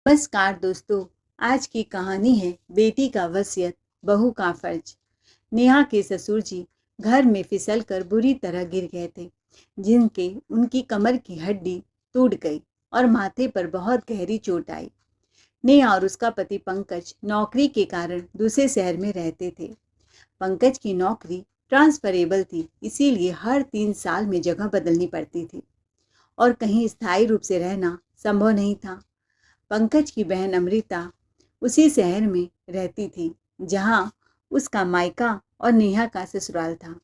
नमस्कार दोस्तों। आज की कहानी है बेटी का वसीयत, बहू का फर्ज। नेहा के ससुर जी घर में फिसल कर बुरी तरह गिर गए थे, जिनके उनकी कमर की हड्डी टूट गई और माथे पर बहुत गहरी चोट आई। नेहा और उसका पति पंकज नौकरी के कारण दूसरे शहर में रहते थे। पंकज की नौकरी ट्रांसफरेबल थी, इसीलिए हर 3 साल में जगह बदलनी पड़ती थी और कहीं स्थायी रूप से रहना संभव नहीं था। पंकज की बहन अमृता उसी शहर में रहती थी जहां उसका मायका और नेहा का ससुराल था।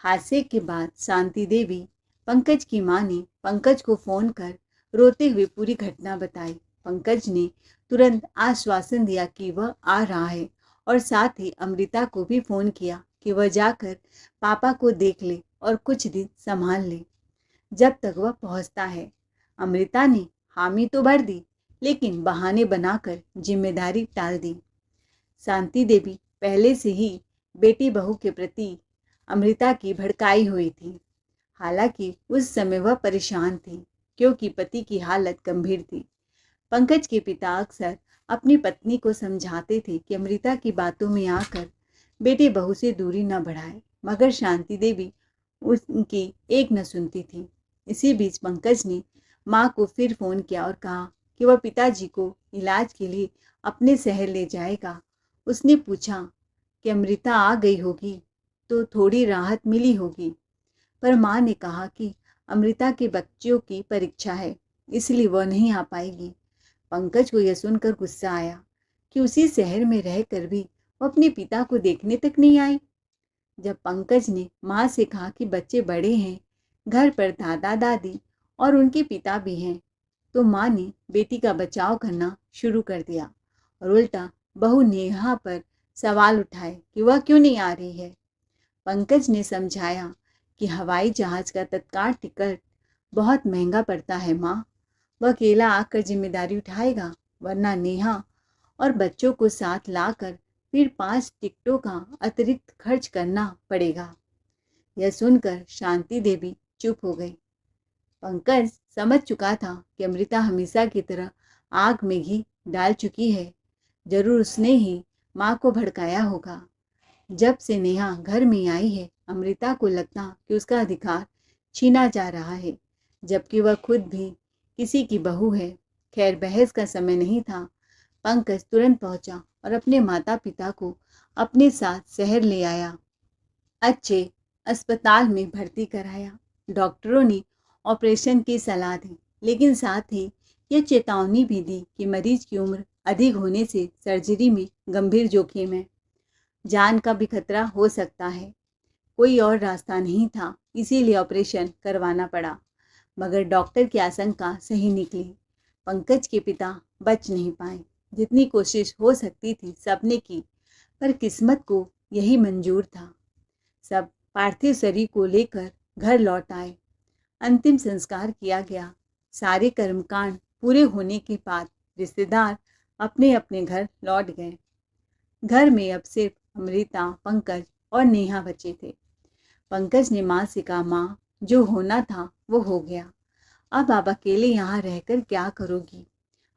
हादसे के बाद शांति देवी, पंकज की मां, ने पंकज को फोन कर रोते हुए पूरी घटना बताई। पंकज ने तुरंत आश्वासन दिया कि वह आ रहा है और साथ ही अमृता को भी फोन किया कि वह जाकर पापा को देख ले और कुछ दिन संभाल ले जब तक वह पहुंचता है। अमृता ने हामी तो भर दी, लेकिन बहाने बनाकर जिम्मेदारी टाल दी। शांति देवी पहले से ही बेटी बहू के प्रति अमृता की भड़काई हुई थी। हालांकि उस समय वह परेशान थी क्योंकि पति की हालत गंभीर थी। पंकज के पिता अक्सर अपनी पत्नी को समझाते थे कि अमृता की बातों में आकर बेटी बहू से दूरी न बढ़ाए, मगर शांति देवी उनकी एक न सुनती थी। इसी बीच पंकज ने माँ को फिर फोन किया और कहा कि वह पिताजी को इलाज के लिए अपने शहर ले जाएगा। उसने पूछा कि अमृता आ गई होगी तो थोड़ी राहत मिली होगी, पर माँ ने कहा कि अमृता के बच्चों की परीक्षा है, इसलिए वह नहीं आ पाएगी। पंकज को यह सुनकर गुस्सा आया कि उसी शहर में रहकर भी वो अपने पिता को देखने तक नहीं आई। जब पंकज ने माँ से कहा कि बच्चे बड़े हैं, घर पर दादा दादी और उनके पिता भी हैं, तो माँ ने बेटी का बचाव करना शुरू कर दिया और उल्टा बहू नेहा पर सवाल उठाए कि वह क्यों नहीं आ रही है। पंकज ने समझाया कि हवाई जहाज का तत्काल टिकट बहुत महंगा पड़ता है माँ, वह अकेला आकर जिम्मेदारी उठाएगा, वरना नेहा और बच्चों को साथ लाकर फिर 5 टिकटों का अतिरिक्त खर्च करना पड़ेगा। यह सुनकर शांति देवी चुप हो गई। पंकज समझ चुका था कि अमृता हमेशा की तरह आग में घी डाल चुकी है। जरूर उसने ही माँ को भड़काया होगा। जब से नेहा घर में आई है, अमृता को लगता कि उसका अधिकार छीना जा रहा है, जबकि वह खुद भी किसी की बहू है। खैर, बहस का समय नहीं था। पंकज तुरंत पहुंचा और अपने माता पिता को अपने साथ शहर ले आया। अच्छे अस्पताल में भर्ती कराया। डॉक्टरों ने ऑपरेशन की सलाह दी, लेकिन साथ ही ये चेतावनी भी दी कि मरीज की उम्र अधिक होने से सर्जरी में गंभीर जोखिम है, जान का भी खतरा हो सकता है। कोई और रास्ता नहीं था, इसीलिए ऑपरेशन करवाना पड़ा। मगर डॉक्टर की आशंका सही निकली। पंकज के पिता बच नहीं पाए। जितनी कोशिश हो सकती थी सबने की, पर किस्मत को यही मंजूर था। सब पार्थिव शरीर को लेकर घर लौट आए। अंतिम संस्कार किया गया। सारे कर्मकांड पूरे होने के बाद रिश्तेदार अपने अपने घर लौट गए। घर में अब सिर्फ अमृता, पंकज और नेहा बचे थे। पंकज ने माँ से कहा, माँ, जो होना था वो हो गया। अब आप अकेले यहाँ रहकर क्या करोगी?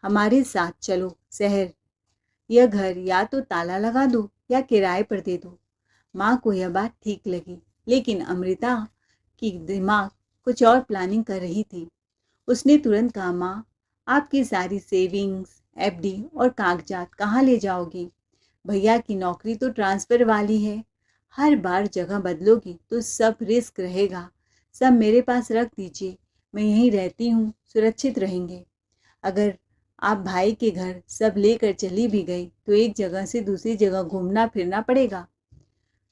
हमारे साथ चलो शहर। यह घर या तो ताला लगा दो या किराए पर दे दो। माँ को यह बात ठीक लगी, लेकिन अमृता की दिमाग कुछ और प्लानिंग कर रही थी। उसने तुरंत कहा, माँ, आपकी सारी सेविंग्स, एफडी और कागजात कहाँ ले जाओगी? भैया की नौकरी तो ट्रांसफर वाली है। हर बार जगह बदलोगी तो सब रिस्क रहेगा। सब मेरे पास रख दीजिए, मैं यहीं रहती हूँ, सुरक्षित रहेंगे। अगर आप भाई के घर सब लेकर चली भी गई तो एक जगह से दूसरी जगह घूमना फिरना पड़ेगा,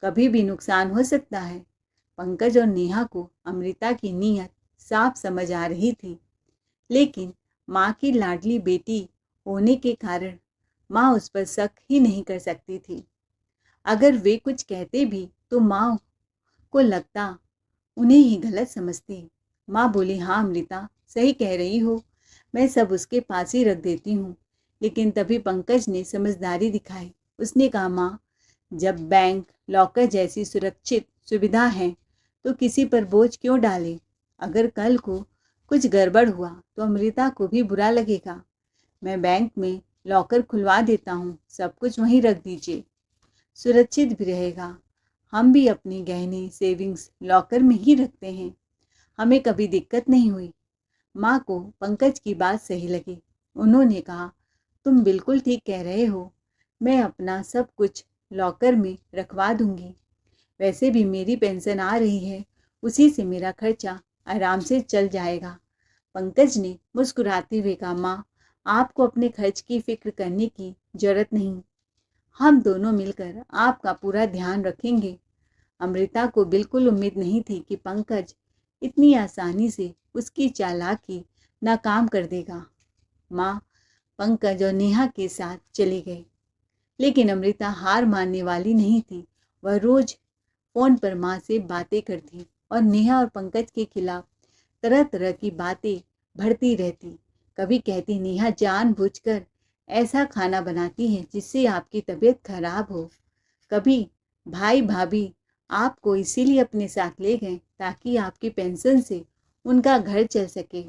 कभी भी नुकसान हो सकता है। पंकज और नेहा को अमृता की नीयत साफ समझ आ रही थी, लेकिन माँ की लाडली बेटी होने के कारण माँ उस पर शक ही नहीं कर सकती थी। अगर वे कुछ कहते भी तो माँ को लगता उन्हें ही गलत समझती। माँ बोली, हाँ अमृता, सही कह रही हो, मैं सब उसके पास ही रख देती हूँ। लेकिन तभी पंकज ने समझदारी दिखाई। उसने कहा, माँ, जब बैंक लॉकर जैसी सुरक्षित सुविधा है तो किसी पर बोझ क्यों डालें? अगर कल को कुछ गड़बड़ हुआ तो अमृता को भी बुरा लगेगा। मैं बैंक में लॉकर खुलवा देता हूँ, सब कुछ वहीं रख दीजिए, सुरक्षित भी रहेगा। हम भी अपने गहने सेविंग्स लॉकर में ही रखते हैं, हमें कभी दिक्कत नहीं हुई। माँ को पंकज की बात सही लगी। उन्होंने कहा, तुम बिल्कुल ठीक कह रहे हो, मैं अपना सब कुछ लॉकर में रखवा दूंगी। वैसे भी मेरी पेंशन आ रही है, उसी से मेरा खर्चा आराम से चल जाएगा। पंकज ने मुस्कुराते हुए कहा, माँ, आपको अपने खर्च की फिक्र करने की जरूरत नहीं, हम दोनों मिलकर आपका पूरा ध्यान रखेंगे। अमृता को बिल्कुल उम्मीद नहीं थी कि पंकज इतनी आसानी से उसकी चालाकी नाकाम कर देगा। माँ पंकज और नेहा के साथ चली गई, लेकिन अमृता हार मानने वाली नहीं थी। वह रोज फोन पर माँ से बातें करती और नेहा और पंकज के खिलाफ तरह तरह की बातें भरती रहती। कभी कहती, नेहा जानबूझकर ऐसा खाना बनाती है जिससे आपकी तबीयत खराब हो। कभी, भाई भाभी आपको इसीलिए अपने साथ ले गए ताकि आपकी पेंशन से उनका घर चल सके।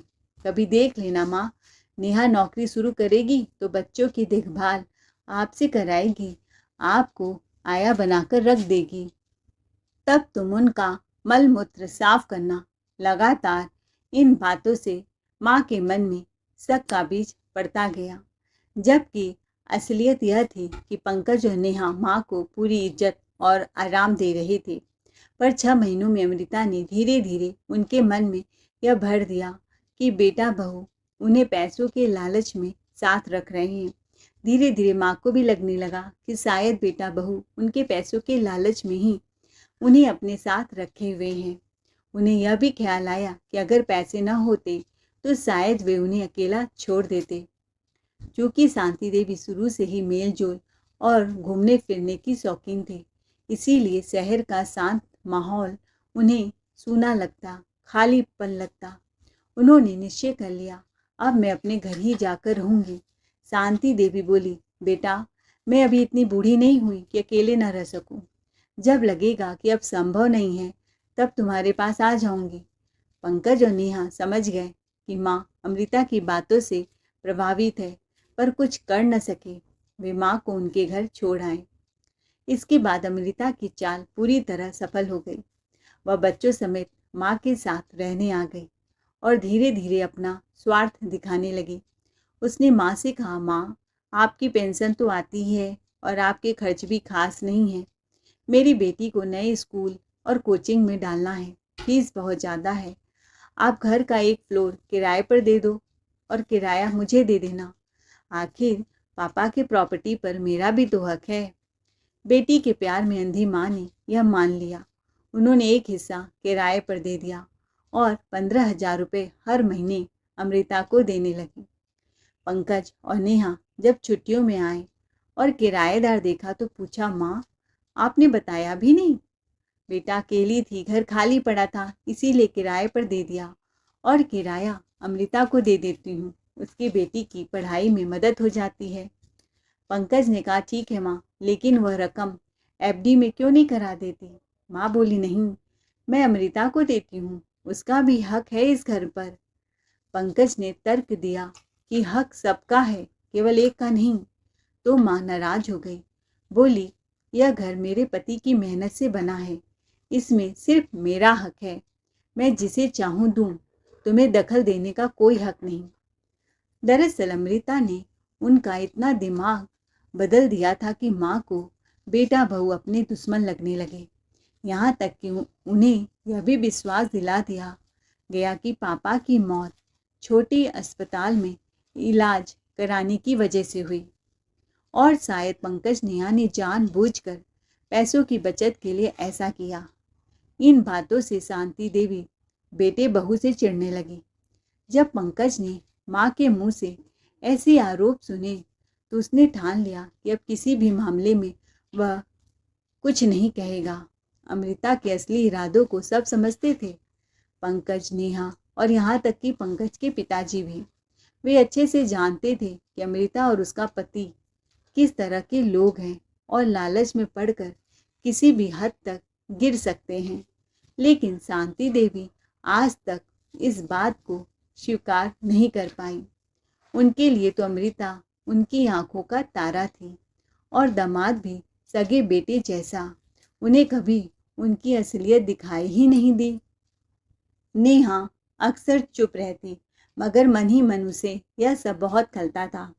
कभी, देख लेना माँ, नेहा नौकरी शुरू करेगी तो बच्चों की देखभाल आपसे कराएगी, आपको आया बनाकर रख देगी, तब तुम उनका मल मूत्र साफ करना। लगातार इन बातों से माँ के मन में शक का बीज पड़ता गया, जबकि असलियत यह थी कि पंकज और नेहा माँ को पूरी इज्जत और आराम दे रहे थे। पर 6 महीनों में अमृता ने धीरे धीरे उनके मन में यह भर दिया कि बेटा बहू उन्हें पैसों के लालच में साथ रख रहे हैं। धीरे धीरे माँ को भी लगने लगा कि शायद बेटा बहू उनके पैसों के लालच में ही उन्हें अपने साथ रखे हुए हैं। उन्हें यह भी ख्याल आया कि अगर पैसे न होते तो शायद वे उन्हें अकेला छोड़ देते। क्योंकि शांति देवी शुरू से ही मेल जोल और घूमने फिरने की शौकीन थे, इसीलिए शहर का शांत माहौल उन्हें सूना लगता, खालीपन लगता। उन्होंने निश्चय कर लिया, अब मैं अपने घर ही जाकर रहूंगी। शांति देवी बोली, बेटा, मैं अभी इतनी बूढ़ी नहीं हुई कि अकेले न रह सकूं। जब लगेगा कि अब संभव नहीं है तब तुम्हारे पास आ जाऊंगी। पंकज और नेहा समझ गए कि माँ अमृता की बातों से प्रभावित है, पर कुछ कर न सके। वे माँ को उनके घर छोड़ आए। इसके बाद अमृता की चाल पूरी तरह सफल हो गई। वह बच्चों समेत माँ के साथ रहने आ गई और धीरे धीरे अपना स्वार्थ दिखाने लगी। उसने माँ से कहा, माँ, आपकी पेंशन तो आती ही है और आपके खर्च भी खास नहीं है। मेरी बेटी को नए स्कूल और कोचिंग में डालना है, फीस बहुत ज़्यादा है। आप घर का एक फ्लोर किराए पर दे दो और किराया मुझे दे देना। आखिर पापा की प्रॉपर्टी पर मेरा भी तो हक है। बेटी के प्यार में अंधी माँ ने यह मान लिया। उन्होंने एक हिस्सा किराए पर दे दिया और 15,000 रुपये हर महीने अमृता को देने लगी। पंकज और नेहा जब छुट्टियों में आए और किराएदार देखा तो पूछा, माँ, आपने बताया भी नहीं? बेटा अकेली थी, घर खाली पड़ा था, इसीलिए किराए पर दे दिया और किराया अमृता को दे देती हूँ, उसकी बेटी की पढ़ाई में मदद हो जाती है। पंकज ने कहा, ठीक है माँ, लेकिन वह रकम एफडी में क्यों नहीं करा देती? माँ बोली, नहीं, मैं अमृता को देती हूँ, उसका भी हक है इस घर पर। पंकज ने तर्क दिया कि हक सबका है, केवल एक का नहीं। तो माँ नाराज हो गई, बोली, यह घर मेरे पति की मेहनत से बना है, इसमें सिर्फ मेरा हक है, मैं जिसे चाहूँ दूँ, तुम्हें दखल देने का कोई हक नहीं। दरअसल अमृता ने उनका इतना दिमाग बदल दिया था कि माँ को बेटा बहू अपने दुश्मन लगने लगे। यहाँ तक कि उन्हें यह भी विश्वास दिला दिया गया कि पापा की मौत छोटी अस्पताल में इलाज कराने की वजह से हुई और शायद पंकज नेहा ने जानबूझकर पैसों की बचत के लिए ऐसा किया। इन बातों से शांति देवी बेटे बहू से चिढ़ने लगी। जब पंकज ने माँ के मुंह से ऐसे आरोप सुने तो उसने ठान लिया कि अब किसी भी मामले में वह कुछ नहीं कहेगा। अमृता के असली इरादों को सब समझते थे, पंकज, नेहा और यहाँ तक कि पंकज के पिताजी भी। वे अच्छे से जानते थे कि अमृता और उसका पति किस तरह के लोग हैं और लालच में पड़कर किसी भी हद तक गिर सकते हैं। लेकिन शांति देवी आज तक इस बात को स्वीकार नहीं कर पाई। उनके लिए तो अमृता उनकी आंखों का तारा थी और दामाद भी सगे बेटे जैसा। उन्हें कभी उनकी असलियत दिखाई ही नहीं दी। नेहा अक्सर चुप रहती, मगर मन ही मन उसे यह सब बहुत खलता था।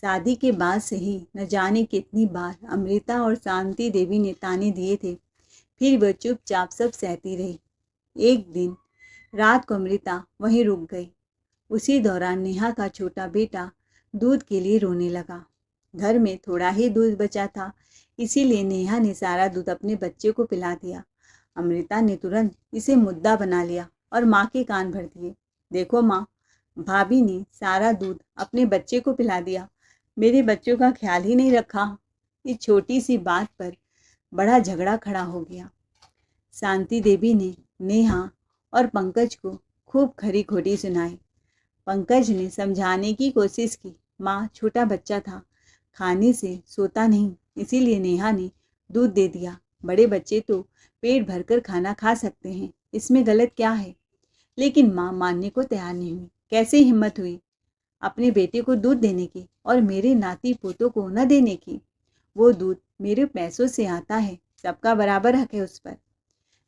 शादी के बाद से ही न जाने कितनी बार अमृता और शांति देवी ने ताने दिए थे, फिर वह चुपचाप सब सहती रही। एक दिन रात को अमृता वहीं रुक गई। उसी दौरान नेहा का छोटा बेटा दूध के लिए रोने लगा। घर में थोड़ा ही दूध बचा था, इसीलिए नेहा ने सारा दूध अपने बच्चे को पिला दिया। अमृता ने तुरंत इसे मुद्दा बना लिया और माँ के कान भर दिए। देखो माँ, भाभी ने सारा दूध अपने बच्चे को पिला दिया, मेरे बच्चों का ख्याल ही नहीं रखा। इस छोटी सी बात पर बड़ा झगड़ा खड़ा हो गया। शांति देवी ने नेहा और पंकज को खूब खरी खोटी सुनाई। पंकज ने समझाने की कोशिश की, माँ छोटा बच्चा था, खाने से सोता नहीं, इसीलिए नेहा ने दूध दे दिया। बड़े बच्चे तो पेट भरकर खाना खा सकते हैं, इसमें गलत क्या है। लेकिन माँ मानने को तैयार नहीं हुई। कैसे हिम्मत हुई अपने बेटे को दूध देने की और मेरे नाती पोतों को न देने की। वो दूध मेरे पैसों से आता है, सबका बराबर हक है उस पर।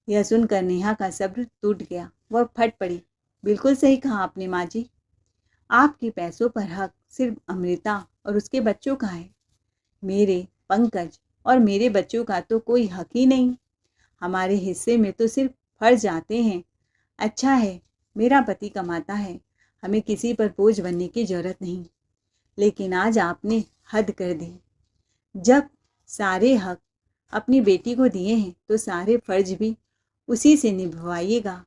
यह सुनकर नेहा का सब्र टूट गया। वह फट पड़ी। बिल्कुल सही कहा आपने माँ जी, आपके पैसों पर हक सिर्फ अमृता और उसके बच्चों का है। मेरे, पंकज और मेरे बच्चों का तो कोई हक ही नहीं। हमारे हिस्से में तो सिर्फ फर्ज आते हैं। अच्छा है मेरा पति कमाता है, हमें किसी पर बोझ बनने की जरूरत नहीं। लेकिन आज आपने हद कर दी। जब सारे हक अपनी बेटी को दिए हैं तो सारे फर्ज भी उसी से निभवाइएगा।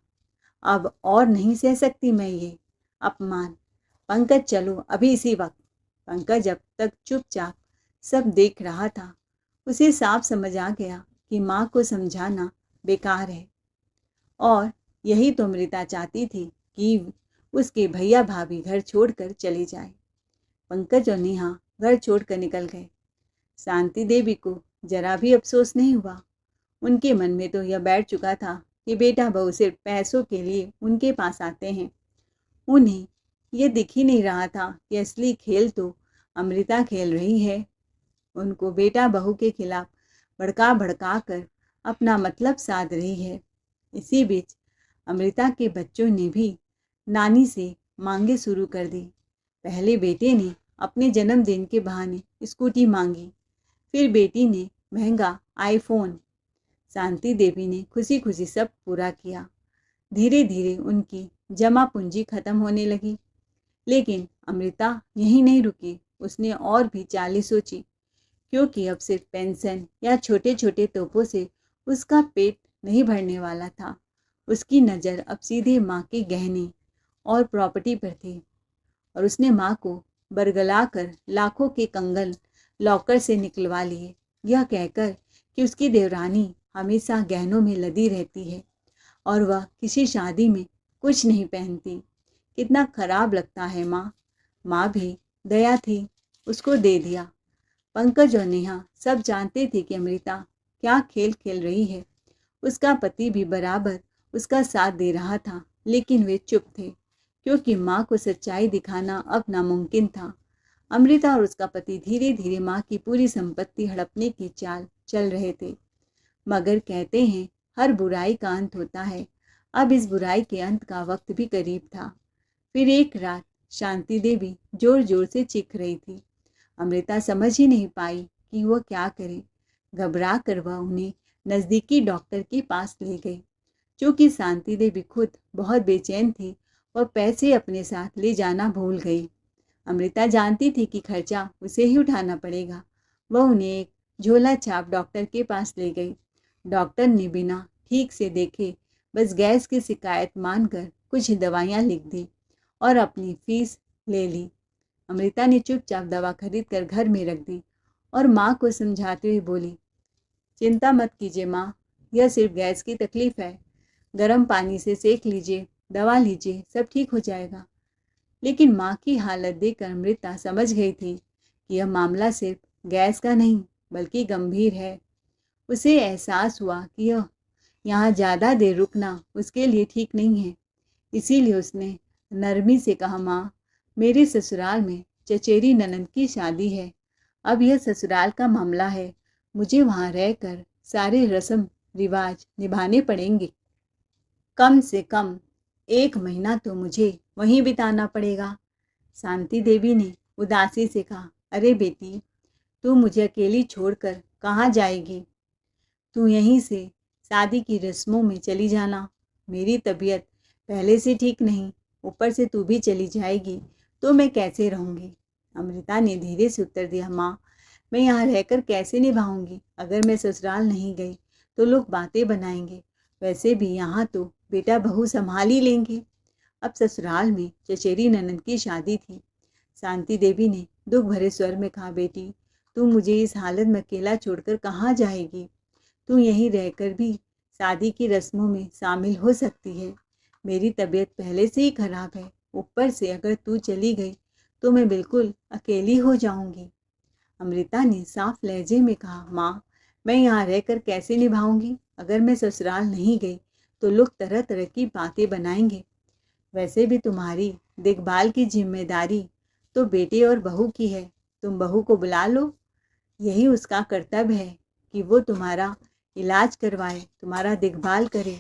अब और नहीं सह सकती मैं ये अपमान। पंकज चलो अभी इसी वक्त। पंकज अब तक चुपचाप सब देख रहा था। उसे साफ समझ आ गया कि माँ को समझाना बेकार है और यही तो अमृता चाहती थी कि उसके भैया भाभी घर छोड़कर चले जाए। पंकज और नेहा घर छोड़कर निकल गए। शांति देवी को जरा भी अफसोस नहीं हुआ। उनके मन में तो यह बैठ चुका था कि बेटा बहू सिर्फ पैसों के लिए उनके पास आते हैं। उन्हें यह दिख ही नहीं रहा था कि असली खेल तो अमृता खेल रही है। उनको बेटा बहू के खिलाफ भड़का भड़का कर अपना मतलब साध रही है। इसी बीच अमृता के बच्चों ने भी नानी से मांगे शुरू कर दी। पहले बेटे ने अपने जन्मदिन के बहाने स्कूटी मांगी, फिर बेटी ने महंगा आईफोन। शांति देवी ने खुशी खुशी सब पूरा किया। धीरे धीरे उनकी जमा पूंजी खत्म होने लगी। लेकिन अमृता यहीं नहीं रुकी। उसने और भी चालें सोची, क्योंकि अब सिर्फ पेंशन या छोटे छोटे तोहफों से उसका पेट नहीं भरने वाला था। उसकी नज़र अब सीधे माँ के गहने और प्रॉपर्टी पर थी और उसने माँ को बरगला कर लाखों के कंगन लॉकर से निकलवा लिए, यह कहकर कि उसकी देवरानी हमेशा गहनों में लदी रहती है और वह किसी शादी में कुछ नहीं पहनती। कितना खराब लगता है माँ। माँ भी दया थी, उसको दे दिया। पंकज और नेहा सब जानते थे कि अमृता क्या खेल खेल रही है। उसका पति भी बराबर उसका साथ दे रहा था, लेकिन वे चुप थे क्योंकि माँ को सच्चाई दिखाना अब नामुमकिन था। अमृता और उसका पति धीरे धीरे माँ की पूरी संपत्ति हड़पने की चाल चल रहे थे। मगर कहते हैं हर बुराई का अंत होता है। अब इस बुराई के अंत का वक्त भी करीब था। फिर एक रात शांति देवी जोर जोर से चीख रही थी। अमृता समझ ही नहीं पाई कि वह क्या करे। घबरा कर वह उन्हें नज़दीकी डॉक्टर के पास ले गई। चूँकि शांति देवी खुद बहुत बेचैन थी, वह पैसे अपने साथ ले जाना भूल गई। अमृता जानती थी कि खर्चा उसे ही उठाना पड़ेगा। वह उन्हें एक झोला छाप डॉक्टर के पास ले गई। डॉक्टर ने बिना ठीक से देखे बस गैस की शिकायत मानकर कुछ दवाइयाँ लिख दी और अपनी फीस ले ली। अमृता ने चुपचाप दवा खरीद कर घर में रख दी और माँ को समझाते हुए बोली, चिंता मत कीजिए माँ, यह सिर्फ गैस की तकलीफ है। गर्म पानी से सेक लीजिए, दवा लीजिए, सब ठीक हो जाएगा। लेकिन माँ की हालत देखकर अमृता समझ गई थी कि यह मामला सिर्फ गैस का नहीं बल्कि गंभीर है। उसे एहसास हुआ कि यह यहाँ ज़्यादा देर रुकना उसके लिए ठीक नहीं है। इसीलिए उसने नरमी से कहा, माँ मेरे ससुराल में चचेरी ननंद की शादी है। अब यह ससुराल का मामला है, मुझे वहाँ रहकर सारे रस्म रिवाज निभाने पड़ेंगे। कम से कम 1 महीना तो मुझे वहीं बिताना पड़ेगा। शांति देवी ने उदासी से कहा, अरे बेटी, तू मुझे अकेली छोड़कर कहाँ जाएगी? तू यहीं से शादी की रस्मों में चली जाना। मेरी तबीयत पहले से ठीक नहीं, ऊपर से तू भी चली जाएगी तो मैं कैसे रहूँगी? अमृता ने धीरे से उत्तर दिया, माँ, मैं यहाँ रहकर कैसे निभाऊंगी? अगर मैं ससुराल नहीं गई तो लोग बातें बनाएंगे। वैसे भी यहाँ तो बेटा बहू संभाल ही लेंगे। अब ससुराल में चचेरी ननंद की शादी थी। शांति देवी ने दुख भरे स्वर में कहा, बेटी, तू मुझे इस हालत में अकेला छोड़कर कहाँ जाएगी? तू यहीं रहकर भी शादी की रस्मों में शामिल हो सकती है। मेरी तबीयत पहले से ही खराब है, ऊपर से अगर तू चली गई तो मैं बिल्कुल अकेली हो जाऊंगी। अमृता ने साफ लहजे में कहा, माँ, मैं यहाँ रहकर कैसे निभाऊंगी? अगर मैं ससुराल नहीं गई तो लोग तरह तरह की बातें बनाएंगे। वैसे भी तुम्हारी देखभाल की जिम्मेदारी तो बेटे और बहू की है। तुम बहू को बुला लो, यही उसका कर्तव्य है कि वो तुम्हारा इलाज करवाए, तुम्हारा देखभाल करे।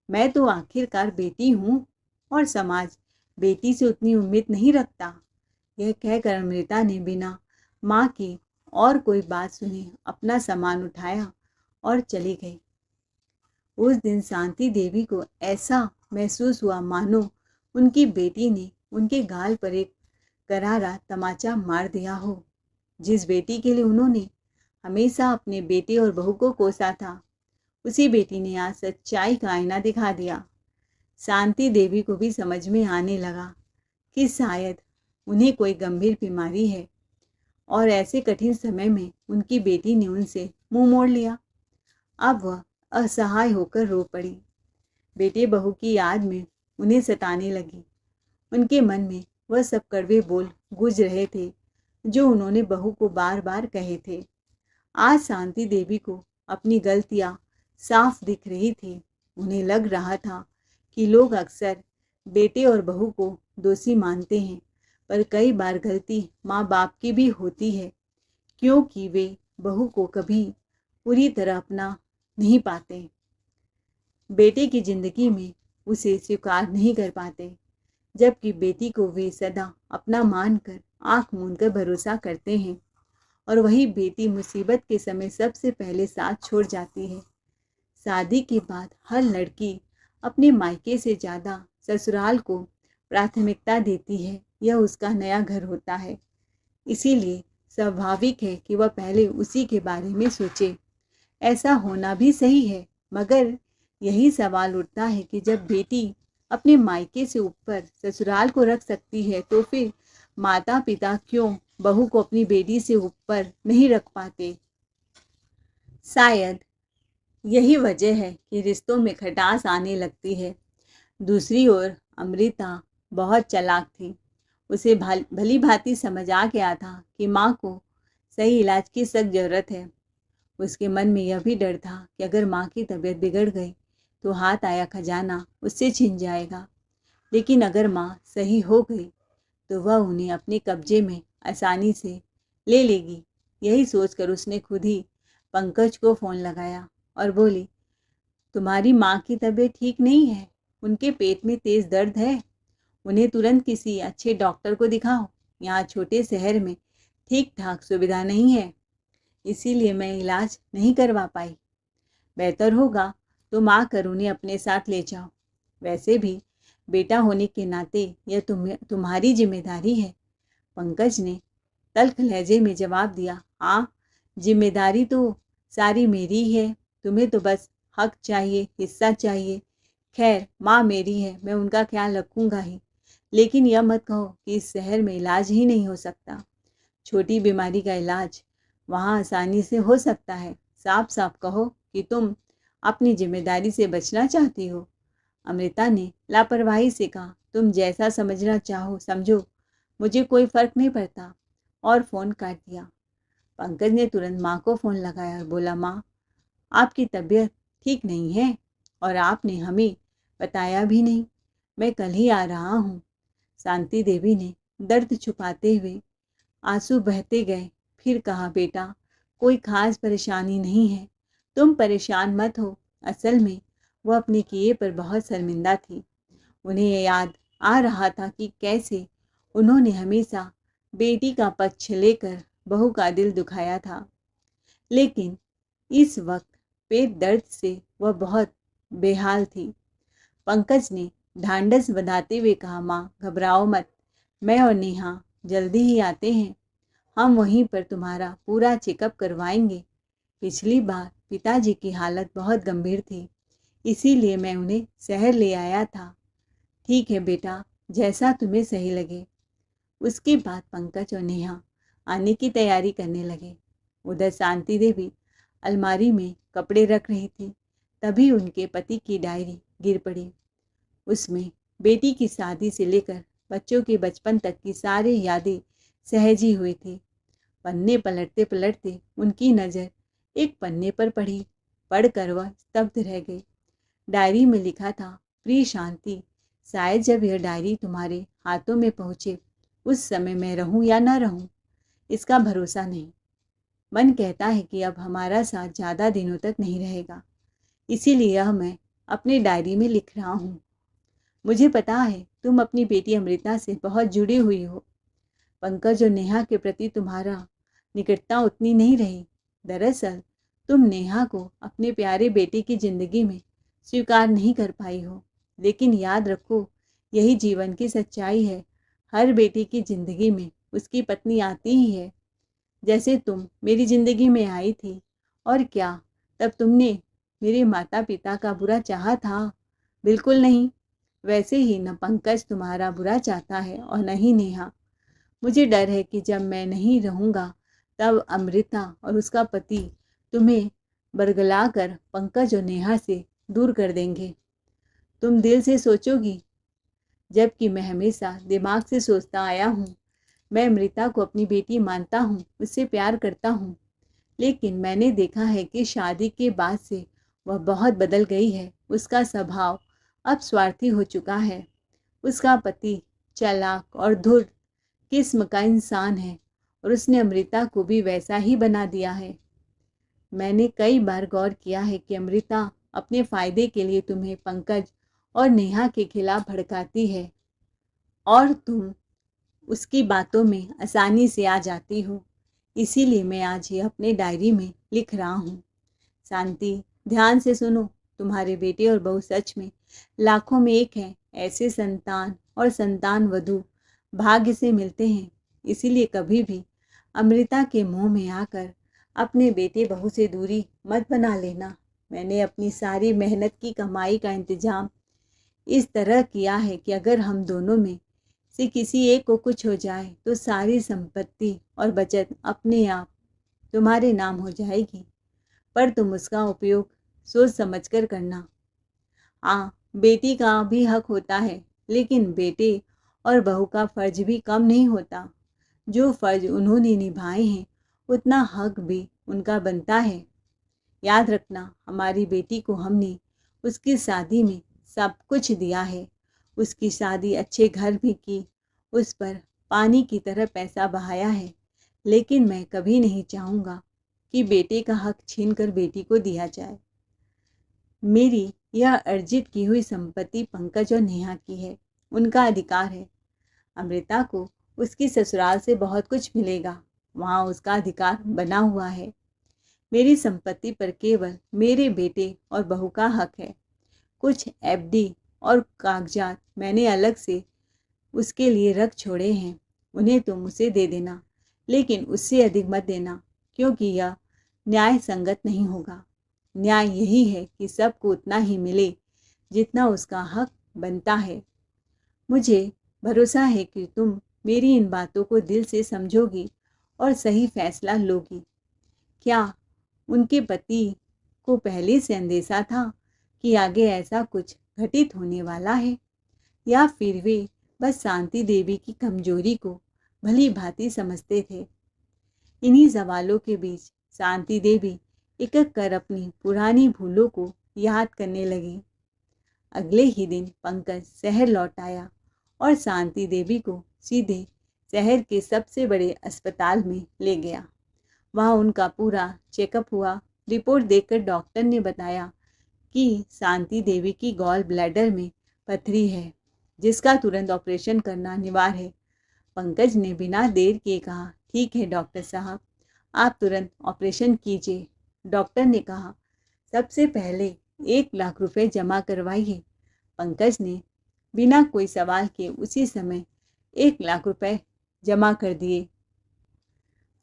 मैं तो आखिरकार बेटी हूँ और समाज बेटी से उतनी उम्मीद नहीं रखता। यह कहकर अमृता ने बिना माँ की और कोई बात सुने अपना सामान उठाया और चली गई। उस दिन शांति देवी को ऐसा महसूस हुआ मानो उनकी बेटी ने उनके गाल पर एक करारा तमाचा मार दिया हो। जिस बेटी के लिए उन्होंने हमेशा अपने बेटे और बहू को कोसा था, उसी बेटी ने आज सच्चाई का आईना दिखा दिया। शांति देवी को भी समझ में आने लगा कि शायद उन्हें कोई गंभीर बीमारी है और ऐसे कठिन समय में उनकी बेटी ने उनसे मुंह मोड़ लिया। अब वह असहाय होकर रो पड़ी। बेटे बहू की याद में उन्हें सताने लगी। उनके मन में वह सब कड़वे बोल गूंज रहे थे जो उन्होंने बहू को बार बार कहे थे। आज शांति देवी को अपनी गलतियां साफ दिख रही थी। उन्हें लग रहा था कि लोग अक्सर बेटे और बहू को दोषी मानते हैं, पर कई बार गलती माँ बाप की भी होती है, क्योंकि वे बहू को कभी पूरी तरह अपना नहीं पाते, बेटे की जिंदगी में उसे स्वीकार नहीं कर पाते, जबकि बेटी को वे सदा अपना मानकर आंख मूंदकर भरोसा करते हैं और वही बेटी मुसीबत के समय सबसे पहले साथ छोड़ जाती है। शादी के बाद हर लड़की अपने मायके से ज़्यादा ससुराल को प्राथमिकता देती है। यह उसका नया घर होता है, इसीलिए स्वाभाविक है कि वह पहले उसी के बारे में सोचे। ऐसा होना भी सही है, मगर यही सवाल उठता है कि जब बेटी अपने मायके से ऊपर ससुराल को रख सकती है तो फिर माता पिता क्यों बहू को अपनी बेटी से ऊपर नहीं रख पाते? शायद यही वजह है कि रिश्तों में खटास आने लगती है। दूसरी ओर अमृता बहुत चालाक थी। उसे भली भांति समझ आ गया था कि माँ को सही इलाज की सख्त जरूरत है। उसके मन में यह भी डर था कि अगर माँ की तबीयत बिगड़ गई तो हाथ आया खजाना उससे छिन जाएगा, लेकिन अगर माँ सही हो गई तो वह उन्हें अपने कब्जे में आसानी से ले लेगी। यही सोचकर उसने खुद ही पंकज को फ़ोन लगाया और बोली, तुम्हारी माँ की तबीयत ठीक नहीं है, उनके पेट में तेज़ दर्द है, उन्हें तुरंत किसी अच्छे डॉक्टर को दिखाओ। यहाँ छोटे शहर में ठीक ठाक सुविधा नहीं है, इसीलिए मैं इलाज नहीं करवा पाई। बेहतर होगा तुम आकर उन्हें अपने साथ ले जाओ। वैसे भी बेटा होने के नाते यह तुम्हारी जिम्मेदारी है। पंकज ने तल्ख लहजे में जवाब दिया, हाँ, जिम्मेदारी तो सारी मेरी है, तुम्हें तो बस हक चाहिए, हिस्सा चाहिए। खैर, माँ मेरी है, मैं उनका ख्याल रखूँगा ही, लेकिन यह मत कहो कि इस शहर में इलाज ही नहीं हो सकता। छोटी बीमारी का इलाज वहाँ आसानी से हो सकता है। साफ साफ कहो कि तुम अपनी जिम्मेदारी से बचना चाहती हो। अमृता ने लापरवाही से कहा, तुम जैसा समझना चाहो समझो, मुझे कोई फ़र्क नहीं पड़ता, और फ़ोन काट दिया। पंकज ने तुरंत माँ को फ़ोन लगाया और बोला, माँ, आपकी तबीयत ठीक नहीं है और आपने हमें बताया भी नहीं। मैं कल ही आ रहा हूँ। शांति देवी ने दर्द छुपाते हुए आंसू बहते गए। फिर कहा, बेटा कोई खास परेशानी नहीं है, तुम परेशान मत हो। असल में वह अपने किए पर बहुत शर्मिंदा थी। उन्हें याद आ रहा था कि कैसे उन्होंने हमेशा बेटी का पक्ष लेकर बहू का दिल दुखाया था, लेकिन इस वक्त पेट दर्द से वह बहुत बेहाल थी। पंकज ने ढांढस बंधाते हुए कहा, माँ घबराओ मत, मैं और नेहा जल्दी ही आते हैं। हम वहीं पर तुम्हारा पूरा चेकअप करवाएंगे। पिछली बार पिताजी की हालत बहुत गंभीर थी, इसीलिए मैं उन्हें शहर ले आया था। ठीक है बेटा, जैसा तुम्हें सही लगे। उसके बाद पंकज और नेहा आने की तैयारी करने लगे। उधर शांति देवी अलमारी में कपड़े रख रही थी, तभी उनके पति की डायरी गिर पड़ी। उसमें बेटी की शादी से लेकर बच्चों के बचपन तक की सारी यादें सहेजी हुई थी। पन्ने पलटते पलटते उनकी नज़र एक पन्ने पर पड़ी। पढ़कर वह स्तब्ध रह गई। डायरी में लिखा था, प्रिय शांति, शायद जब यह डायरी तुम्हारे हाथों में पहुँचे उस समय मैं रहूं या ना रहूं, इसका भरोसा नहीं। मन कहता है कि अब हमारा साथ ज़्यादा दिनों तक नहीं रहेगा, इसीलिए यह मैं अपनी डायरी में लिख रहा हूँ। मुझे पता है तुम अपनी बेटी अमृता से बहुत जुड़ी हुई हो। पंकज और नेहा के प्रति तुम्हारा निकटता उतनी नहीं रही। दरअसल तुम नेहा को अपने प्यारे बेटे की ज़िंदगी में स्वीकार नहीं कर पाई हो, लेकिन याद रखो यही जीवन की सच्चाई है। हर बेटे की ज़िंदगी में उसकी पत्नी आती ही है, जैसे तुम मेरी ज़िंदगी में आई थी। और क्या तब तुमने मेरे माता पिता का बुरा चाहा था? बिल्कुल नहीं। वैसे ही न पंकज तुम्हारा बुरा चाहता है और न ही नेहा। मुझे डर है कि जब मैं नहीं रहूँगा तब अमृता और उसका पति तुम्हें बरगला कर पंकज और नेहा से दूर कर देंगे। तुम दिल से सोचोगी, जबकि मैं हमेशा दिमाग से सोचता आया हूँ। मैं अमृता को अपनी बेटी मानता हूँ, उससे प्यार करता हूँ, लेकिन मैंने देखा है कि शादी के बाद से वह बहुत बदल गई है। उसका स्वभाव अब स्वार्थी हो चुका है। उसका पति चालाक और धूर्त किस्म का इंसान है और उसने अमृता को भी वैसा ही बना दिया है। मैंने कई बार गौर किया है कि अमृता अपने फ़ायदे के लिए तुम्हें पंकज और नेहा के खिलाफ भड़काती है और तुम उसकी बातों में आसानी से आ जाती हो। इसीलिए मैं आज ये अपने डायरी में लिख रहा हूँ। शांति, ध्यान से सुनो। तुम्हारे बेटे और बहू सच में लाखों में एक हैं। ऐसे संतान और संतान वधू भाग्य से मिलते हैं। इसीलिए कभी भी अमृता के मुंह में आकर अपने बेटे बहू से दूरी मत बना लेना। मैंने अपनी सारी मेहनत की कमाई का इंतजाम इस तरह किया है कि अगर हम दोनों में से किसी एक को कुछ हो जाए तो सारी संपत्ति और बचत अपने आप तुम्हारे नाम हो जाएगी, पर तुम उसका उपयोग सोच समझ कर करना। हाँ, बेटी का भी हक होता है, लेकिन बेटे और बहू का फर्ज भी कम नहीं होता। जो फर्ज उन्होंने निभाए हैं उतना हक भी उनका बनता है। याद रखना, हमारी बेटी को हमने उसकी शादी में सब कुछ दिया है। उसकी शादी अच्छे घर भी की, उस पर पानी की तरह पैसा बहाया है, लेकिन मैं कभी नहीं चाहूँगा कि बेटे का हक छीनकर बेटी को दिया जाए। मेरी यह अर्जित की हुई संपत्ति पंकज और नेहा की है, उनका अधिकार है। अमृता को उसकी ससुराल से बहुत कुछ मिलेगा, वहाँ उसका अधिकार बना हुआ है। मेरी संपत्ति पर केवल मेरे बेटे और बहू का हक है। कुछ एफडी और कागजात मैंने अलग से उसके लिए रख छोड़े हैं, उन्हें तुम उसे दे देना, लेकिन उससे अधिक मत देना, क्योंकि यह न्याय संगत नहीं होगा। न्याय यही है कि सबको उतना ही मिले जितना उसका हक बनता है। मुझे भरोसा है कि तुम मेरी इन बातों को दिल से समझोगी और सही फैसला लोगी। क्या उनके पति को पहले से अंदेशा था कि आगे ऐसा कुछ घटित होने वाला है, या फिर वे बस शांति देवी की कमजोरी को भली भांति समझते थे? इन्हीं सवालों के बीच शांति देवी एक एक कर अपनी पुरानी भूलों को याद करने लगी। अगले ही दिन पंकज शहर लौट आया और शांति देवी को सीधे शहर के सबसे बड़े अस्पताल में ले गया। वहाँ उनका पूरा चेकअप हुआ। रिपोर्ट देखकर डॉक्टर ने बताया कि शांति देवी की गॉल ब्लैडर में पथरी है, जिसका तुरंत ऑपरेशन करना अनिवार्य है। पंकज ने बिना देर किए कहा, ठीक है डॉक्टर साहब, आप तुरंत ऑपरेशन कीजिए। डॉक्टर ने कहा, सबसे पहले 1 लाख रुपए जमा करवाइए। पंकज ने बिना कोई सवाल के उसी समय 1 लाख रुपए जमा कर दिए।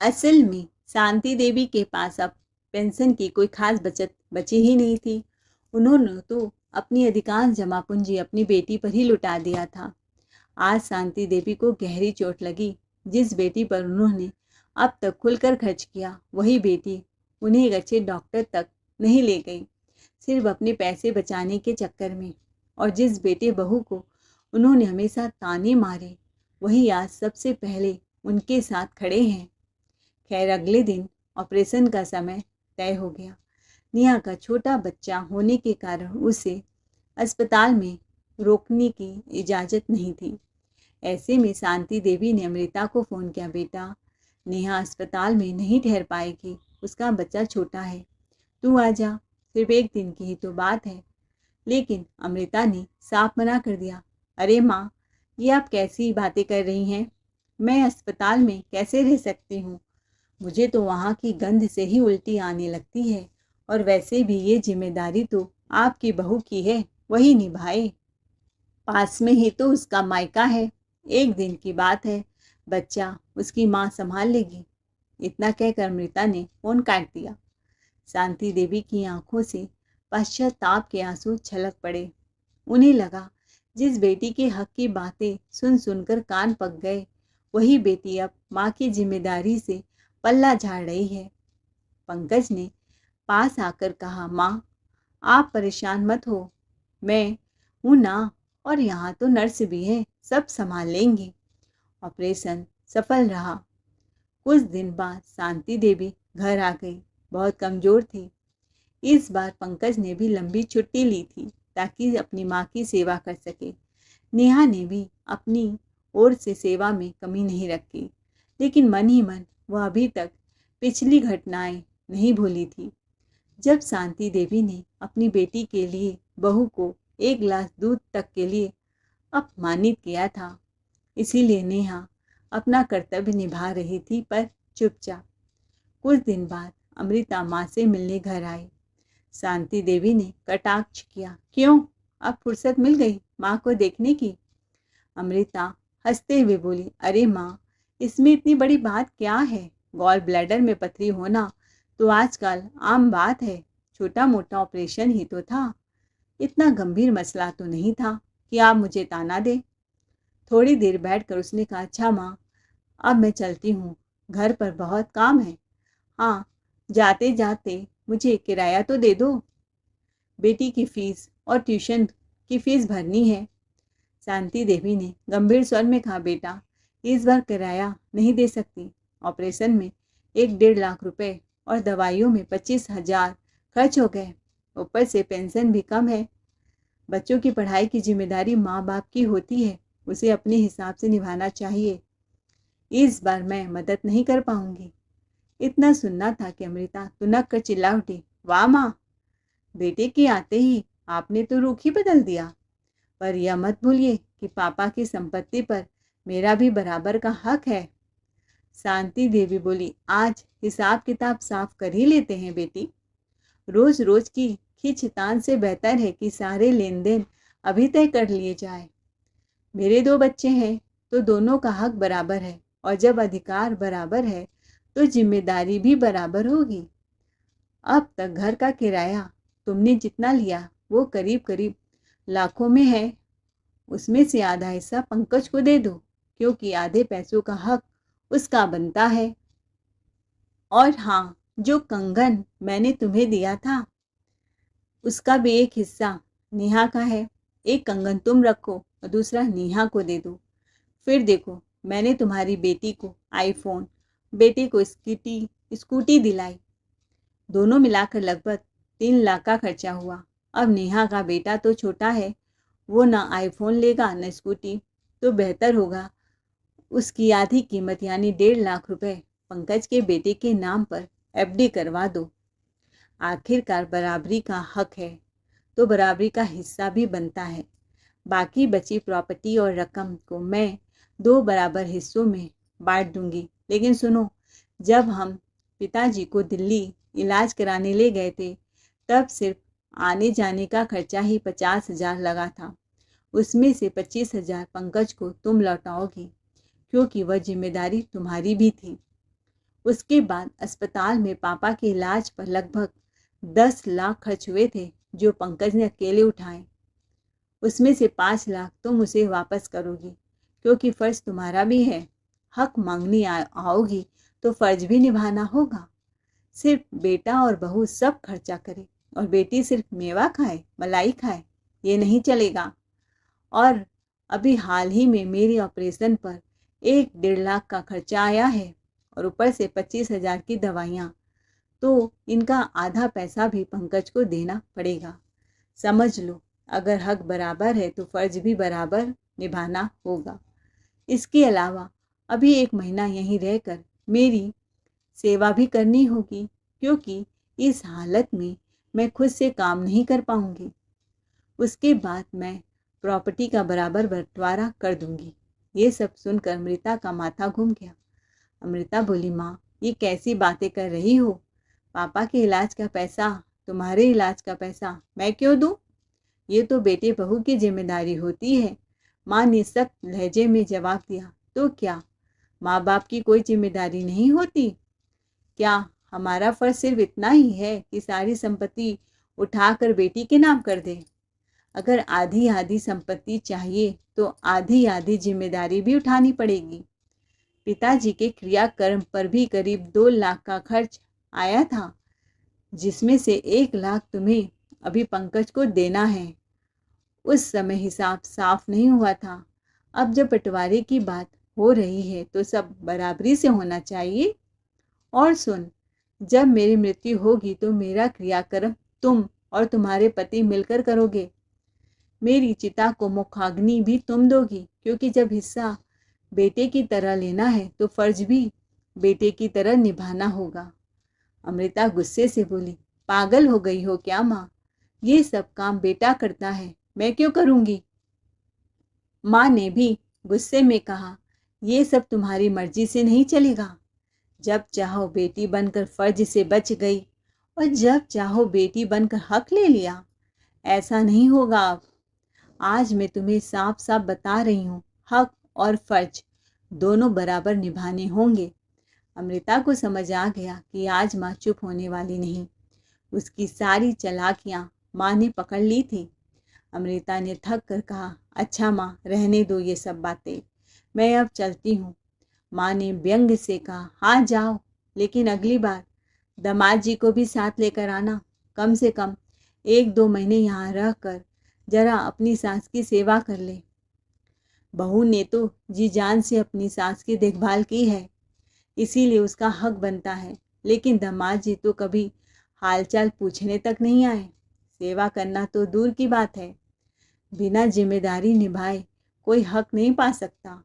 असल में शांति देवी के पास अब पेंशन की कोई खास बचत बची ही नहीं थी। उन्होंने तो अपनी अधिकांश जमा पूंजी अपनी बेटी पर ही लुटा दिया था। आज शांति देवी को गहरी चोट लगी। जिस बेटी पर उन्होंने अब तक खुलकर खर्च किया, वही बेटी उन्हें एक अच्छे डॉक्टर तक नहीं ले गई, सिर्फ अपने पैसे बचाने के चक्कर में। और जिस बेटे बहू को उन्होंने हमेशा ताने मारे, वही आज सबसे पहले उनके साथ खड़े हैं। खैर, अगले दिन ऑपरेशन का समय तय हो गया। नेहा का छोटा बच्चा होने के कारण उसे अस्पताल में रोकने की इजाज़त नहीं थी। ऐसे में शांति देवी ने अमृता को फ़ोन किया, बेटा नेहा अस्पताल में नहीं ठहर पाएगी, उसका बच्चा छोटा है, तू आ जा, सिर्फ 1 दिन की ही तो बात है। लेकिन अमृता ने साफ मना कर दिया, अरे माँ, ये आप कैसी बातें कर रही हैं? मैं अस्पताल में कैसे रह सकती हूँ? मुझे तो वहाँ की गंध से ही उल्टी आने लगती है, और वैसे भी ये जिम्मेदारी तो आपकी बहू की है, वही निभाए। पास में ही तो उसका मायका है, 1 दिन की बात है, बच्चा उसकी माँ संभाल लेगी। इतना कहकर अमृता ने फ़ोन काट दिया। शांति देवी की आंखों से पश्चाताप के आंसू छलक पड़े। उन्हें लगा, जिस बेटी के हक की बातें सुन सुनकर कान पक गए, वही बेटी अब माँ की जिम्मेदारी से पल्ला झाड़ रही है। पंकज ने पास आकर कहा, माँ आप परेशान मत हो, मैं हूँ ना, और यहाँ तो नर्स भी है, सब संभाल लेंगी। ऑपरेशन सफल रहा। कुछ दिन बाद शांति देवी घर आ गई। बहुत कमज़ोर थी। इस बार पंकज ने भी लंबी छुट्टी ली थी ताकि अपनी माँ की सेवा कर सके। नेहा ने भी अपनी ओर से सेवा में कमी नहीं रखी, लेकिन मन ही मन वह अभी तक पिछली घटनाएं नहीं भूली थी, जब शांति देवी ने अपनी बेटी के लिए बहू को 1 गिलास दूध तक के लिए अपमानित किया था। इसीलिए नेहा अपना कर्तव्य निभा रही थी, पर चुपचाप। कुछ दिन बाद अमृता माँ से मिलने घर आई। शांति देवी ने कटाक्ष किया, क्यों, अब फुर्सत मिल गई माँ को देखने की? अमृता हंसते हुए बोली, अरे माँ, इसमें इतनी बड़ी बात क्या है? गॉल ब्लैडर में पथरी होना तो आजकल आम बात है, छोटा मोटा ऑपरेशन ही तो था, इतना गंभीर मसला तो नहीं था कि आप मुझे ताना दे। थोड़ी देर बैठकर उसने कहा, अच्छा माँ, अब मैं चलती हूँ, घर पर बहुत काम है। हाँ, जाते जाते मुझे किराया तो दे दो, बेटी की फीस और ट्यूशन की फीस भरनी है। शांति देवी ने गंभीर स्वर में कहा, बेटा इस बार किराया नहीं दे सकती, ऑपरेशन में 1-1.5 लाख रुपए और दवाइयों में 25,000 खर्च हो गए, ऊपर से पेंशन भी कम है। बच्चों की पढ़ाई की जिम्मेदारी माँ बाप की होती है, उसे अपने हिसाब से निभाना चाहिए। इस बार मैं मदद नहीं कर पाऊंगी। इतना सुनना था कि अमृता तुनक कर चिल्ला उठी, वाह माँ, बेटे के आते ही आपने तो रुख ही बदल दिया। पर यह मत भूलिए कि पापा की संपत्ति पर मेरा भी बराबर का हक है। शांति देवी बोली, आज हिसाब किताब साफ कर ही लेते हैं बेटी, रोज रोज की खींचतान से बेहतर है कि सारे लेन देन अभी तय कर लिए जाए। मेरे 2 बच्चे हैं तो दोनों का हक बराबर है, और जब अधिकार बराबर है तो जिम्मेदारी भी बराबर होगी। अब तक घर का किराया तुमने जितना लिया वो करीब करीब लाखों में है, उसमें से आधा हिस्सा पंकज को दे दो, क्योंकि आधे पैसों का हक उसका बनता है। और हाँ, जो कंगन मैंने तुम्हें दिया था उसका भी एक हिस्सा नेहा का है। एक कंगन तुम रखो और दूसरा नेहा को दे दो। फिर देखो, मैंने तुम्हारी बेटी को आईफोन, बेटे को स्कूटी दिलाई, दोनों मिलाकर लगभग 3 लाख का खर्चा हुआ। अब नेहा का बेटा तो छोटा है, वो ना आईफोन लेगा न स्कूटी, तो बेहतर होगा उसकी आधी कीमत यानी 1.5 लाख रुपए पंकज के बेटे के नाम पर एफडी करवा दो। आखिरकार बराबरी का हक है तो बराबरी का हिस्सा भी बनता है। बाकी बची प्रॉपर्टी और रकम को मैं 2 बराबर हिस्सों में बांट दूंगी। लेकिन सुनो, जब हम पिताजी को दिल्ली इलाज कराने ले गए थे तब सिर्फ आने जाने का खर्चा ही 50,000 लगा था। उसमें से 25,000 पंकज को तुम लौटाओगी क्योंकि वह जिम्मेदारी तुम्हारी भी थी। उसके बाद अस्पताल में पापा के इलाज पर लगभग 10 लाख खर्च हुए थे जो पंकज ने अकेले उठाए। उसमें से 5 लाख तुम उसे वापस करोगी क्योंकि फर्ज तुम्हारा भी है। हक मांगनी आओगी तो फर्ज भी निभाना होगा। सिर्फ बेटा और बहू सब खर्चा करे और बेटी सिर्फ मेवा खाए, मलाई खाए, ये नहीं चलेगा। और अभी हाल ही में मेरे ऑपरेशन पर 1-1.5 लाख का खर्चा आया है और ऊपर से 25,000 की दवाइयाँ, तो इनका आधा पैसा भी पंकज को देना पड़ेगा। समझ लो, अगर हक बराबर है तो फर्ज भी बराबर निभाना होगा। इसके अलावा अभी 1 महीना यहीं रहकर मेरी सेवा भी करनी होगी क्योंकि इस हालत में मैं खुद से काम नहीं कर पाऊंगी। उसके बाद मैं प्रॉपर्टी का बराबर बंटवारा कर दूंगी। ये सब सुनकर अमृता का माथा घूम गया। अमृता बोली, माँ ये कैसी बातें कर रही हो? पापा के इलाज का पैसा, तुम्हारे इलाज का पैसा मैं क्यों दूं? ये तो बेटे बहू की जिम्मेदारी होती है। माँ ने सख्त लहजे में जवाब दिया। तो क्या माँ बाप की कोई जिम्मेदारी नहीं होती? क्या हमारा फर्ज सिर्फ इतना ही है कि सारी संपत्ति उठाकर बेटी के नाम कर दे? अगर आधी आधी संपत्ति चाहिए तो आधी आधी जिम्मेदारी भी उठानी पड़ेगी। पिताजी के क्रियाकर्म पर भी करीब 2 लाख का खर्च आया था, जिसमें से 1 लाख तुम्हें अभी पंकज को देना है। उस समय हिसाब साफ नहीं हुआ था। अब जब बंटवारे की बात हो रही है तो सब बराबरी से होना चाहिए। और सुन, जब मेरी मृत्यु होगी तो मेरा क्रियाकर्म तुम और तुम्हारे पति मिलकर करोगे। मेरी चिता को मुखाग्नि भी तुम दोगी क्योंकि जब हिस्सा बेटे की तरह लेना है तो फर्ज भी बेटे की तरह निभाना होगा। अमृता गुस्से से बोली, पागल हो गई हो क्या माँ? ये सब काम बेटा करता है, मैं क्यों करूँगी? माँ ने भी गुस्से में कहा, ये सब तुम्हारी मर्जी से नहीं चलेगा। जब चाहो बेटी बनकर फर्ज से बच गई और जब चाहो बेटी बनकर हक ले लिया। ऐसा नहीं होगा। अब आज मैं तुम्हें साफ साफ बता रही हूँ, हक और फर्ज दोनों बराबर निभाने होंगे। अमृता को समझ आ गया कि आज माँ चुप होने वाली नहीं। उसकी सारी चालाकियाँ माँ ने पकड़ ली थी। अमृता ने थक कर कहा, अच्छा माँ, रहने दो ये सब बातें, मैं अब चलती हूँ। माँ ने व्यंग से कहा, हाँ जाओ, लेकिन अगली बार दामाद जी को भी साथ लेकर आना। कम से कम 1-2 महीने यहाँ रह कर जरा अपनी सास की सेवा कर ले। बहू ने तो जी जान से अपनी सास की देखभाल की है, इसीलिए उसका हक बनता है। लेकिन दामाद जी तो कभी हालचाल पूछने तक नहीं आए। सेवा करना तो दूर की बात है, बिना जिम्मेदारी निभाए कोई हक नहीं पा सकता।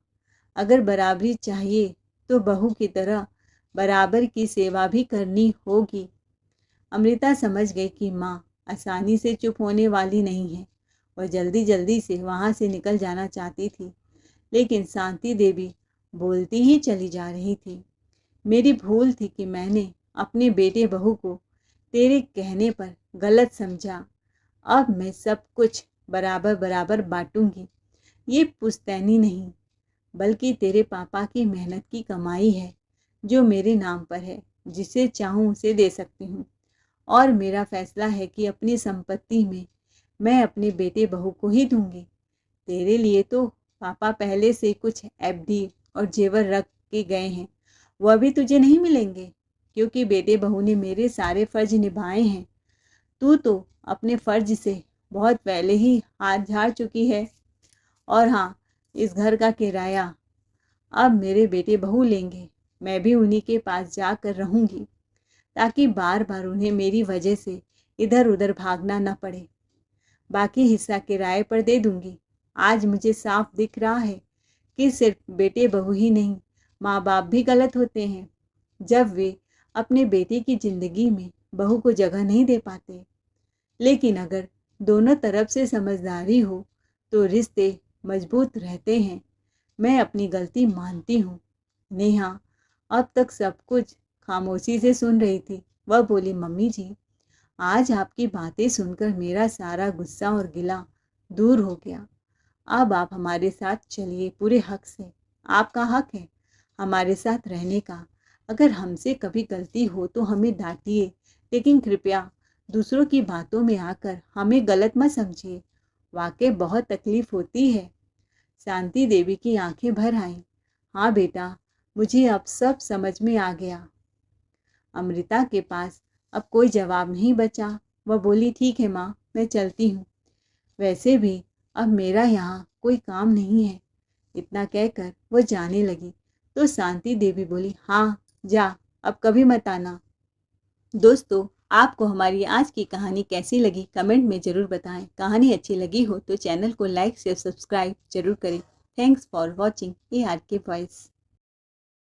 अगर बराबरी चाहिए तो बहू की तरह बराबर की सेवा भी करनी होगी। अमृता समझ गई कि माँ आसानी से चुप होने वाली नहीं है और जल्दी जल्दी से वहाँ से निकल जाना चाहती थी। लेकिन शांति देवी बोलती ही चली जा रही थी, मेरी भूल थी कि मैंने अपने बेटे बहू को तेरे कहने पर गलत समझा। अब मैं सब कुछ बराबर बराबर बांटूंगी। ये पुश्तैनी नहीं बल्कि तेरे पापा की मेहनत की कमाई है जो मेरे नाम पर है। जिसे चाहूँ उसे दे सकती हूँ और मेरा फैसला है कि अपनी संपत्ति में मैं अपने बेटे बहू को ही दूंगी। तेरे लिए तो पापा पहले से कुछ एफडी और जेवर रख के गए हैं, वह भी तुझे नहीं मिलेंगे क्योंकि बेटे बहू ने मेरे सारे फर्ज निभाए हैं। तू तो अपने फर्ज से बहुत पहले ही हाथ झाड़ चुकी है। और हाँ, इस घर का किराया अब मेरे बेटे बहू लेंगे। मैं भी उन्हीं के पास जाकर रहूँगी ताकि बार बार उन्हें मेरी वजह से इधर उधर भागना न पड़े। बाकी हिस्सा किराए पर दे दूँगी। आज मुझे साफ दिख रहा है कि सिर्फ बेटे बहू ही नहीं, माँ बाप भी गलत होते हैं जब वे अपने बेटे की ज़िंदगी में बहू को जगह नहीं दे पाते। लेकिन अगर दोनों तरफ से समझदारी हो तो रिश्ते मजबूत रहते हैं। मैं अपनी गलती मानती हूँ। नेहा अब तक सब कुछ खामोशी से सुन रही थी। वह बोली, मम्मी जी, आज आपकी बातें सुनकर मेरा सारा गुस्सा और गिला दूर हो गया। अब आप हमारे साथ चलिए पूरे हक से। आपका हक है हमारे साथ रहने का। अगर हमसे कभी गलती हो तो हमें डांटिए, लेकिन कृपया दूसरों की बातों में आकर हमें गलत मत समझिए। वाकई बहुत तकलीफ होती है। शांति देवी की आंखें भर आईं। हाँ बेटा, मुझे अब सब समझ में आ गया। अमृता के पास अब कोई जवाब नहीं बचा। वह बोली, ठीक है माँ, मैं चलती हूँ। वैसे भी अब मेरा यहाँ कोई काम नहीं है। इतना कहकर वो जाने लगी तो शांति देवी बोली, हाँ जा, अब कभी मत आना। दोस्तों, आपको हमारी आज की कहानी कैसी लगी कमेंट में ज़रूर बताएं। कहानी अच्छी लगी हो तो चैनल को लाइक शेयर सब्सक्राइब जरूर करें। Thanks for watching ARK voice.